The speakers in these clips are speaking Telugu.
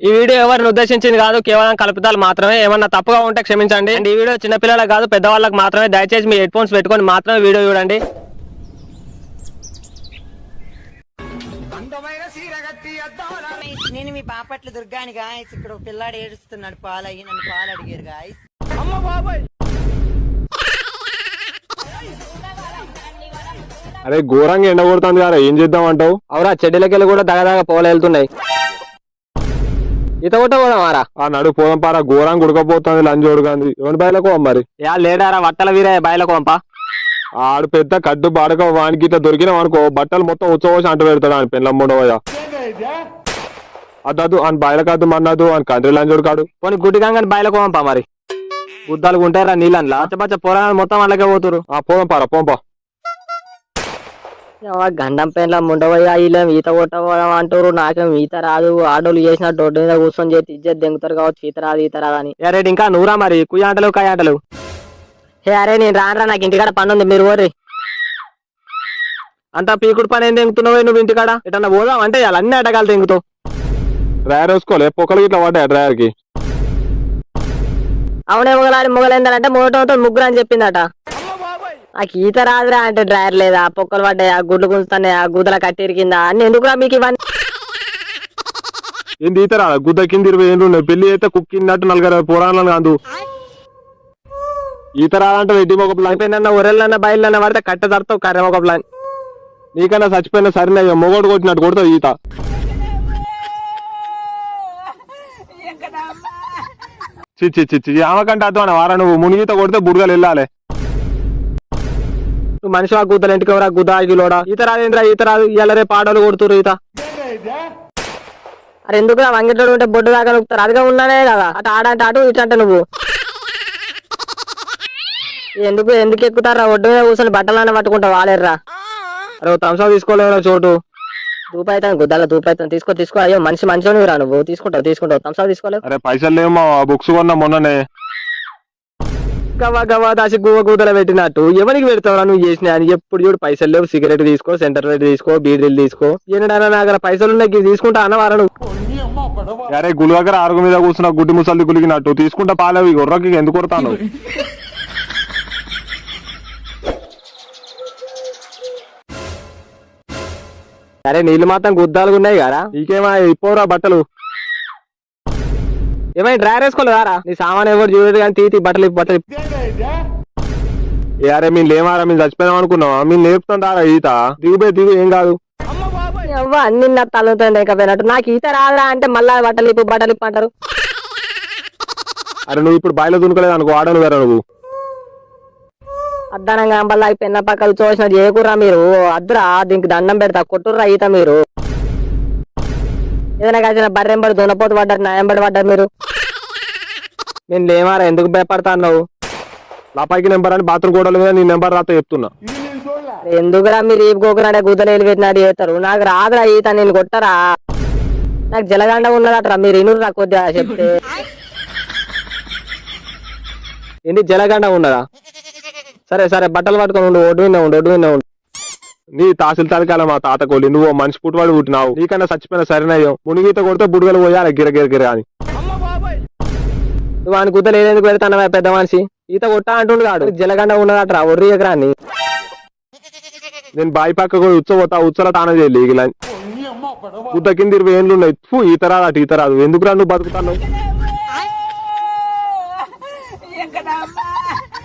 ఈ వీడియో ఎవరిని ఉద్దేశించింది కాదు, కేవలం కల్పితాలు మాత్రమే. ఏమన్నా తప్పుగా ఉంటే క్షమించండి. ఈ వీడియో చిన్నపిల్లలకు కాదు, పెద్దవాళ్ళకి మాత్రమే. దయచేసి మీ హెడ్ ఫోన్స్ పెట్టుకొని మాత్రమే వీడియో చూడండి. నేను మీ బాపట్ల దుర్గాని గాయస్. ఇక్కడ పిల్లాడు ఏడుస్తున్నాడు, పాలయ్యి నన్ను పాలు అడిగారు గాయస్. అరే ఘోరంగా ఎండ కొడుతుంది కదా, ఏం చేద్దాం అంటావు? అవురా, చెడ్డీలకెళ్ళి కూడా దగదాగా పోలు వెళ్తున్నాయి. ఈత కొట్ట పోదామారా? ఆ నడు పోదాం పారా, ఘోరంగా ఉడకపోతుంది, లంజోడు కానీ. ఎవరి బయలకు మరి యా లేడారా, వట్టల వీరే బయలకు పంప. ఆడు పెద్ద కడ్డు బాడక వానికి ఇట్లా దొరికినాం అనుకో, బట్టలు మొత్తం ఉచ్చవోసి అంట పెడతాడు అని పెళ్ళమ్మడవయ్యా. అద్దదు అని బయలకద్దు మన్నదు అని కంట్రీ లంజోడు కాడు. కొన్ని గుడ్డి గంగని బయలకు పంప. మరి గుద్దాలు ఉంటారా నీళ్ళ పచ్చ పొరాలు మొత్తం వాళ్ళకే పోతురు. పోదాం పారా పోంపా. గండం పెళ్ళ ముండవయ్యా, వీళ్ళేం ఈత కొట్టవడం అంటారు. నాకేం ఈత రాదు. ఆడోళ్ళు చేసిన డొడ్డు మీద కూర్చొని చేతి ఇజ్జత్ దెంగుతారు కావచ్చు. ఈత రాదు అని. రేటు ఇంకా నూరా మరి కుయ్యాంటలు కాయాంటలు. హే అరే నేను రానరా, నాకు ఇంటికాడ పని ఉంది, మీరు ఓర్రి. అంతా పీకుడు పని ఏం తెంగుతున్నావు నువ్వు ఇంటికాడ? ఎటన్నా పోదాం అంటే అన్ని అడగాలి తెంగుతావు. డ్రైవర్ వేసుకోలే, పొక్కలు ఇట్లా పడ్డాయి డ్రైవర్ కి. అవునే మొగలాడి మొగలైందనంటే మూటతో ముగ్గురు అని చెప్పిందట. నాకు ఈత రాదురా అంటే డ్రైవర్ లేదా, పొక్కలు పడ్డాయా, గుడ్లు గుంజుతాయా, గుద్దల కట్టిరికిందా అని. ఎందుకురా మీకు ఇవన్నీ? ఏంది ఈత రాదా? గుద్ద కింద 20 ఏళ్ళు ఉన్నాయి, పెళ్లి అయితే కుక్కిన్నట్టు 40 పురాణాలను కాదు. ఈత రాదంటే రెడ్డి ఒక ప్లాన్ అయిపోయిందన్న, ఒరెళ్ళన్న బయలున్న పడితే కట్టె తడతావు కర్రె ఒక ప్లాన్. నీకన్నా చచ్చిపోయినా సరే మొగోడు కొట్టినట్టు కొడతావు ఈత. చిచ్చి చిచ్చి ఆమెకంటే అర్థం వారా, నువ్వు మునిగీత కొడితే బుడగలు వెళ్ళాలి. నువ్వు మనిషి ఆ గుద్దలు ఇంటికి ఎవరా గుద్ద ఆగిలోడా? ఈత రాదేంద్రా, ఈత రాదు. ఇలా రేపు ఆడోళ్ళు కొడుతురు ఈత. అరే ఎందుకు వంగిట్లో ఉంటే బొడ్డు దాకా నొక్కుతారు. అదిగా ఉన్నానే కదా, అటు ఆడంటే అటు ఇటు అంటే నువ్వు ఎందుకు ఎక్కుతారా? ఒడ్డు మీద కూర్చొని బట్టలన్నా పట్టుకుంటావు వాలేర్రా. అరే తంసా తీసుకోలేవురా చోటు. దూపైతాను గుద్దాల దూపైతాను. తీసుకో. అయ్యో మనిషి రా నువ్వు. తీసుకుంటావు తంసా తీసుకోలేవు. అరే పైసలు లేమో, బుక్స్ కొన్నా మొన్ననే. గవా దాసి గువ్వ కూతల పెట్టినట్టు ఎవరికి పెడతావురా నువ్వు చేసినా అని. ఎప్పుడు చూడు పైసలు లేవు. సిగరెట్ తీసుకో, సెంటర్ రేట్ తీసుకో, బీడీలు తీసుకో. ఏంటన్నా నా దగ్గర పైసలు ఉన్నాయి తీసుకుంటా అన్నవారా నువ్వు? అరే గుడి దగ్గర అరుగు మీద కూర్చున్నా గుడ్డి ముసలి గులిగినట్టు తీసుకుంటా పాలేవు. ఈ గొర్రకి ఎందుకు కొడతాను? అరే నీళ్ళు మాత్రం గుద్దాలు ఉన్నాయి కదా, నీకేమా ఇപ്പോరా బట్టలు. ఏమైనా డ్రైవర్ వేసుకోలేదారా? నీ సామాన్ ఎవరు చూడదు కానీ తీతి బట్టలు. అరే మేము లేమారా, మేము చచ్చిపోయాం అనుకున్నావా? మేము నేర్పుతాం రా ఈత. దిగు ఏం కాదు. అన్ని నా తల్లుతుంది ఎకపోయినట్టు. నాకు ఈత రాదురా అంటే మళ్ళా బట్టలు ఇప్పు అంటారు. అరే నువ్వు ఇప్పుడు బయలు దునుకోలేదు అనుకో, ఆడను వేరా నువ్వు. అద్దానంగా మళ్ళీ పెన్న పక్కలు చూసిన చేయకుర్రా మీరు. అద్దురా దీనికి దండం పెడతా, కొట్టుర్రా ఈత మీరు. ఏదైనా కలిసిన బర్రెంబడి దున్నపోతు పడ్డారు, నాయంబడి పడ్డారు మీరు. నేను లేమారా, ఎందుకు భయపడతాను? లాపాకి నెంబర్ అని బాత్రూమ్ గోడల మీద నీ నెంబర్ రాత చెప్తున్నా. ఎందుకురా మీరు ఈపుకోకున్నాడే గుద్దలు వెళ్ళిపెట్టినాడు చేస్తారు. నాకు రాదురా ఈత, నేను కొట్టరా. నాకు జలగండ ఉన్నదట్రా, మీరు ఇనురా కొద్దిగా చెప్తే. ఏంటి జలగండ ఉన్నదా? సరే బట్టలు పట్టుకొని ఉండు, ఒడ్డు విన్నా ఉండు. నీ తాసిల్ తలకాల మా తాత కోలి. నువ్వు మనిషి పుట్టువాడు పుట్టినావు, నీకన్నా చచ్చిపోయిన సరినయ్యం. మునిగీత కొడితే బుడగలు పోయాలి గిరగిర అని. నువ్వు అని గుద్దలు ఏదెందుకు పెడతానవా పెద్ద మనిషి? ఈత కొట్టా అంటుండు కాడు. జలగండ ఉన్నదట్రా, ఒర్రి ఎకరాన్ని. నేను బాయి పక్కకు ఉచ్చల తానం చేయలే. ఇలా గుద్ద కింద 20 ఏళ్ళు ఉన్నాయి. ఈత రాదు అటు ఈత రాదు. ఎందుకురా నువ్వు బతుకుతాను?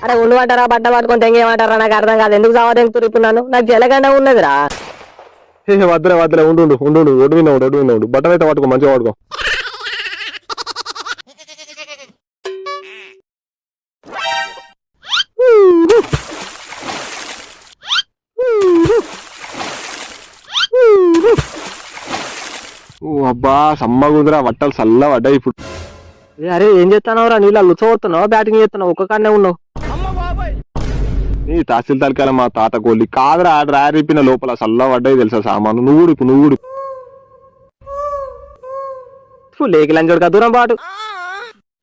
అరే ఉండమంటారా? బట్ట పట్టుకొని తెంగేమంటారా? నాకు అర్థం కాదు. ఎందుకు సావా తెంగుతురు ఇప్పుడు నన్ను? నాకు జలగండ ఉన్నదిరా. వద్దులే ఉండు. ఒడ్డు విన్నాడు. బట్టలు అయితే పట్టుకో, మంచిగా పట్టుకో. అబ్బా సమ్మగుందిరా, బట్టలు చల్ల పడ్డాయి ఇప్పుడు. అరే ఏం చేస్తున్నావురా? నీళ్ళు లుచ్చబడుతున్నావు, బ్యాటింగ్ చేస్తున్నావు, ఒక్క కాడనే ఉన్నావు. నీ తహసీల్ తలకాల మా తాత కోళ్ళి కాదురా. డ్రైవర్ ఇప్పిన లోపల చల్ల పడ్డాయి తెలుసా సామాను. నువ్వు లేకి లంచోడుగా దూరం పాటు.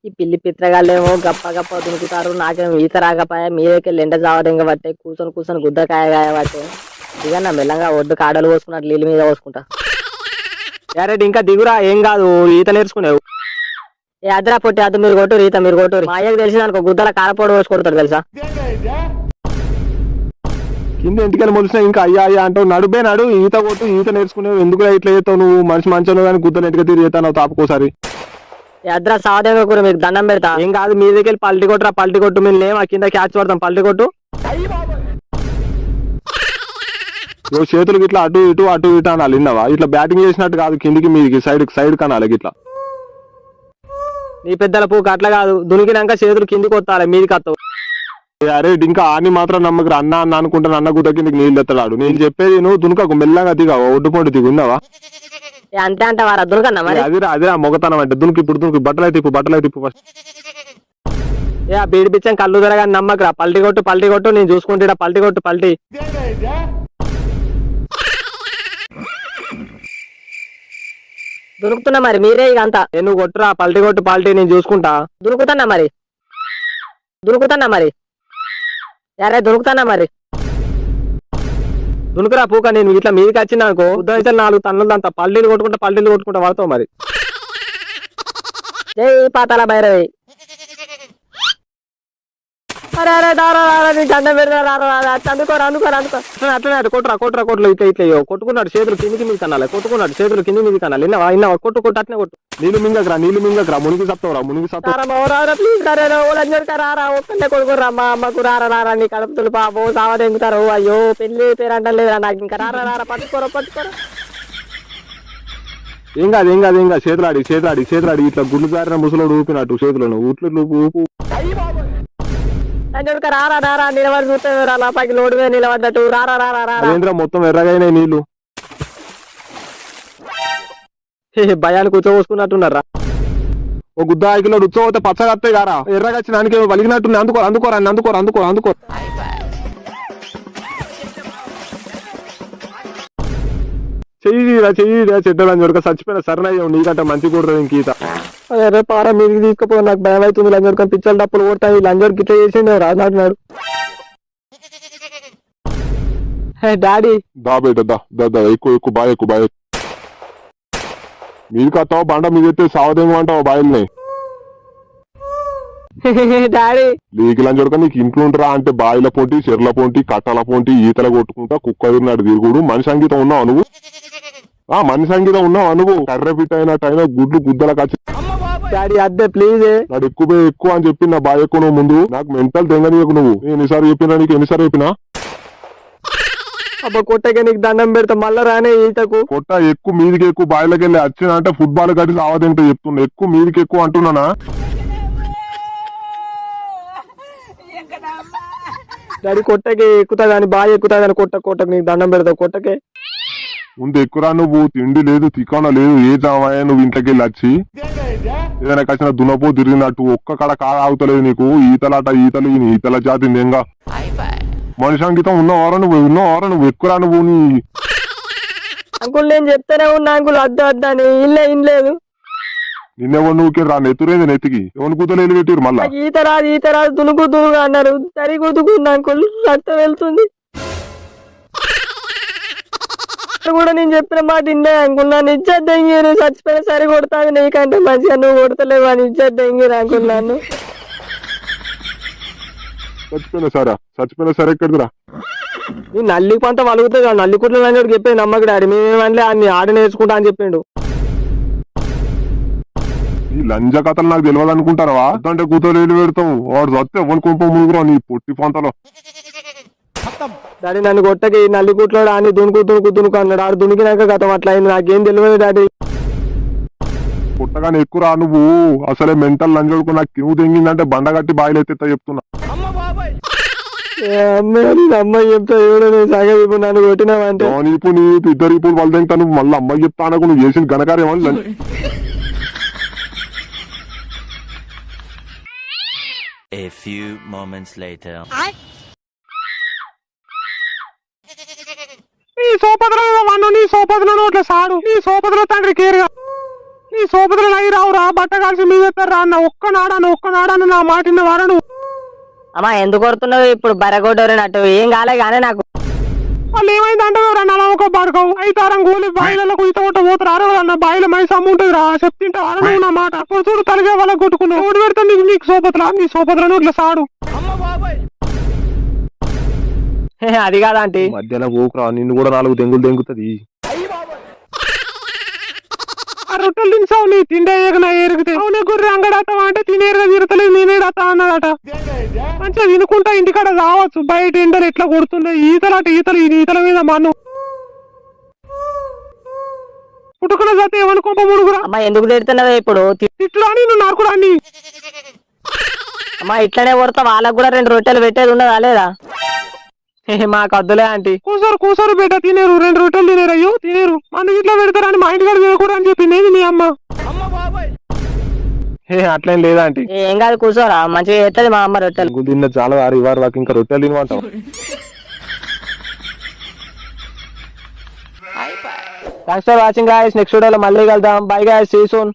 ఈ పిల్లి పిత్రగాళ్ళేమో గప్ప దునుకుతారు. నాకేమో ఈత రాకపోయా. మీరేకెళ్ళి ఎండ జావడంగా పట్టే కూర్చొని గుద్దకాయ పట్టే. ఇక నా మెల్లంగా ఒడ్డు కాడలు పోసుకున్నట్టు నీళ్ళ మీద పోసుకుంటా. యారెడ్ ఇంకా దిగురా ఏం కాదు ఈత నేర్చుకునేవు ఏ అద్రా పొట్టి అద్దు మీరు కొట్టు ఈత మీరు కొట్టు మా అయ్యకు తెలిసిన అనుకో గుద్దల కారపోడు వేసి కొడతాడు తెలుసా కింద ఇంటికెళ్ళి మొలిసినా ఇంకా అయ్యా అయ్యా అంటావు నడుబే నడు ఈత కొట్టు ఈత నేర్చుకునేవు ఎందుకు ఇట్లా చేస్తావు నువ్వు మనిషి మంచిగా కానీ గుద్దలు ఇంటికి తిరిగి చేస్తావు తాపుకోసారి అద్రా సాదేంగా కూడా మీకు దండం పెడతా ఏం కాదు మీ దగ్గర పల్టి కొట్టురా పల్టి కొట్టు మేము లేమా కింద క్యాచ్ పడతాం పల్టి కొట్టు చేతులకి ఇట్లా అటు ఇటు అనాలి విన్నావా ఇట్లా బ్యాటింగ్ చేసినట్టు కాదు కిందికి మీదికి సైడ్ కనాలి ఇట్లా నీ పెద్దల పూక అట్లా కాదు దునికినాక చేతులు కిందికి వస్తాలి మీదికి వస్తావు అరే ఇంకా ఆని మాత్రం నమ్మకరా అన్న అన్న అనుకుంటాను అన్న గుద్ద కిందికి నీళ్ళు ఎత్తడాడు నేను చెప్పేది నువ్వు దునకకు మెల్లగా దిగా ఒడ్డు పొండి దిగు ఉన్నావా అంతే అంటే వారు దునకన్నా మరి అదిరా మొగతనం అంటే దునికి ఇప్పుడు దునికి బట్టలై తిప్పు ఫస్ట్ ఏ బీడి పిచ్చం కళ్ళు తిరగాని నమ్మకరా పల్టి కొట్టు నేను చూసుకుంటా పల్టి కొట్టు పల్టి దొరుకుతున్నా మరి మీరే ఇక అంతా నువ్వు కొట్టురా పల్టి కొట్టు పల్టి నేను చూసుకుంటా దొరుకుతున్నా మరి యారే దొరుకుతానా మరి దునుకురా పూక నేను ఇట్లా మీదకి వచ్చినా అనుకో ఉద్దరిస్తే 4 టన్నులు అంతా పల్లీలు కొట్టుకుంటా వాడతావు మరి జై పాతాల భైరవి అరే దారా నీకు అన్నం పెడతా అందుకోరా అట్లనే కొట్టురా ఇట్లా కొట్టుకున్నాడు చేతులు కిందికి మీద కనాలి కొట్టుకున్నాడు చేతులు కింది మీద కనాలి ఇన్నా కొట్టు అట్నే కొట్టు నీళ్ళు మింగకరా మునిగి సత్తావురా ప్లీజ్ రారా ఒక్కనే కొడుకురా మా అమ్మకు రారా నీ కడుపుతులు పాపో సావదెంగుతారు అయ్యో పెళ్లి పేరు అంటలేదురా నాకు ఇంకా రారా పట్టుకోరా ఏం కాదు చేతులాడి ఇట్లా గుండు జారిన ముసలోడు ఊపినట్టు చేతులను ఊపు రారా నిలబడి చూస్తే పైకి లోడు మీద నిలబడ్డట్టు రారా మొత్తం ఎర్రగైనా నీళ్లు భయాన్ని కూర్చోసుకున్నట్టున్నారా ఓ గుద్ద ఆకిలో ఉచ్చోతే పచ్చగా వస్తాయి గారా ఎర్రగా వచ్చినానికి వలిగినట్టు అందుకో చెయ్యిరా చెడ్డలని చూడక చచ్చిపోయిన సరణయ్య నీకంటే మంచి కూడదు ఇంకీత అరే పారా మీదికి తీసుకుపో నాకు భయం అవుతుంది లంజోడుకొని పిచ్చలు డప్పులు కొడతాయి లంజోడికి ఇట్లా చేసిండే రాజాడు డాడీ దా బేట దా ఎక్కువ బాయ్ మీదికి వస్తావు బండ మీద ఎత్తే సావదేమో అంటావు బాయిల్ని డాడీ లీకి లంజోడక నీకు ఇంట్లో ఉంటారా అంటే బాయిల పొంటి చెర్ల పొంటి కట్టల పొంటి ఈతల కొట్టుకుంటా కుక్క తిరిగినాడు తిరుగుడు మనిషి సంగీతం ఉన్నావు నువ్వు మనిషి సంగీతం ఉన్నావు నువ్వు కర్ర పిట్ అయినట్టయినా గుడ్లు గుద్దల కచ్చి డాడీ అద్దే ప్లీజ్ నాడు ఎక్కువ అని చెప్పి నా బాయ్ ఎక్కువ నువ్వు ముందు నాకు మెంటల్ తెంగనీయకు నువ్వు ఎన్నిసార్లు చెప్పినా అబ్బా కొట్టగా నీకు దండం పెడతా మళ్ళా రానే ఈతకు కొట్ట ఎక్కువ మీదికి ఎక్కువ బాయిలకి వెళ్ళి వచ్చిన అంటే ఫుట్బాల్ కట్టి రావదంటే చెప్తున్నా ఎక్కువ మీదికి ఎక్కువ అంటున్నానా డాడీ కొట్టకి ఎక్కుతా గాని బాగా ఎక్కుతా గాని కొట్టకు నీకు దండం పెడతావు కొట్టకే ముందు ఎక్కురా నువ్వు తిండి లేదు తికాన లేదు ఏ జామాయా నువ్వు ఇంట్లోకి వెళ్ళి వచ్చి ఏదైనా కచ్చిన దునపో తిరిగినట్టు ఒక్క కడ ఆగుతలేదు నీకు ఈతల జాతి నేంగా మనిషి అంకితం ఉన్నవారా నువ్వు ఎక్కురా నువ్వు నీ అంకుల్ నేను చెప్తానే ఉన్నా అంకుల్ అద్దని ఇల్లేదు నిన్నెవరు నువ్వు రా నెత్తురేంది నెత్తికి ఎవరు కూతలు పెట్టారు మళ్ళా ఈత రాదు దునుకు అన్నారు సరి కుదుకుంది అంకుల్ రక్తం వెళ్తుంది కూడా నేను చెప్పిన మాట ఇన్నే అంకుల్ నన్ను ఇజ్జత్ దెంగిరు చచ్చిపోయిన సరి కొడతాది నీకంటే మంచిగా నువ్వు కొడతలేవు అని ఇజ్జత్ దెంగిరు అంకుల్ నన్ను చచ్చిపోయినా సరే ఎక్కడిదిరా నీ నల్లి పంట వలుగుతుంది నల్లి కుట్ల నన్ను చెప్పేది నమ్మకు డాడీ మేమేమని అన్ని ఆడ నేర్చుకుంటా అని చెప్పిండు ఈ లంజ కథలు నాకు తెలియదు అనుకుంటారా అంటే కూతురు పెడతావు వాడు చస్తే ఎవరు కుంప ముగ్గురు నీ పొట్టి పంటలో డాడీ నన్ను కొట్టకి నల్లి కుట్లో అని దునుకు అన్నాడు ఆడు దునికినాక గతం అట్లా అయింది నాకేం తెలియదు డాడీ పుట్టగానే ఎక్కువ రా నువ్వు అసలే మెంటల్ లంజోడుకు నాకు కింద తెంగిందంటే బండ కట్టి బాయిలు ఎత్తే చెప్తున్నా అమ్మాయి చెప్తా సగం ఇప్పుడు నన్ను కొట్టినావంటే ఇప్పుడు నీ ఇద్దరు ఇప్పుడు వాళ్ళు తెంగుతాను మళ్ళీ అమ్మాయి చెప్తా అనకు నువ్వు చేసిన ఘనకార్యం అని A few moments later. నీ సోపదలో అట్లా సాడు నీ సోపదలో తండ్రి కేరుగా నీ సోపదలు అయి రావురా బట్ట కలిసి మీద ఎత్తారా అన్న ఒక్కనాడాను నా మాటిన్న వారను అమ్మా ఎందుకు కొడుతున్నావు ఇప్పుడు బరగొడ్డోరినట్టు ఏం కాలే గానే నాకు వాళ్ళు ఏమైందంటే నల్ల ఒక పడకవు అయితారం గోలి బాయిలకు ఈత కొట్ట పోతారు అన్న బాయిల మైస అమ్మ ఉంటుంది రా చెప్తుంటే అరడు నా మాట ఇప్పుడు చూడు తలగే వాళ్ళకి కొట్టుకున్నావు ఓడి పెడతా నీకు సోపత్ర నీ సోపత్రను ఇట్లా సాడు అది కాదంటీ మధ్యాహ్నం పోకురా నిన్ను కూడా 4 దెంగులు దెంగుతుంది. ఆ రొట్టెలు తినసావు నీ తిండే ఏగనా ఎరిగితే అవునే గుర్రె అంగడాతావా అంటే తినేరుగా తిరతలేదు నేనేడాతా అన్నదట. మంచిగా తినుకుంటా ఇంటికాడ రావచ్చు బయట ఎండలు ఎట్లా కొడుతున్నాయి ఈతలు ఈ ఈతల మీద మన్ను పుట్టుకున్న జాతి ఏమనుకోప ముడుగురా అమ్మా ఎందుకు తిడుతున్నావే ఇప్పుడు తిట్టుడా నేను నాకుడా అన్ని అమ్మా ఇట్లనే కొడతా వాళ్ళకు కూడా 2 రొట్టెలు పెట్టేది ఉండదా లేదా మాకు వద్దులే ఆంటీ కూసారు బేట తినేరు 2 రొట్టెలు తినేరు అయ్యో తినేరు మన ఇంట్లో పెడతారని మా ఇంటికాడ తినకూడదు అని చెప్పింది మీ అమ్మ. అట్లేం లేదా ఆంటీ ఏం కాదు కూర్చోరా మంచిగా చేస్తుంది మా అమ్మ రొట్టెలు. దెంగులు తిన్న చాలా ఇవారు వాకి ఇంకా రొట్టెలు తినమంటావు. Thanks for watching guys next వీడియోలో మళ్ళీ కలుద్దాం bye guys see you soon.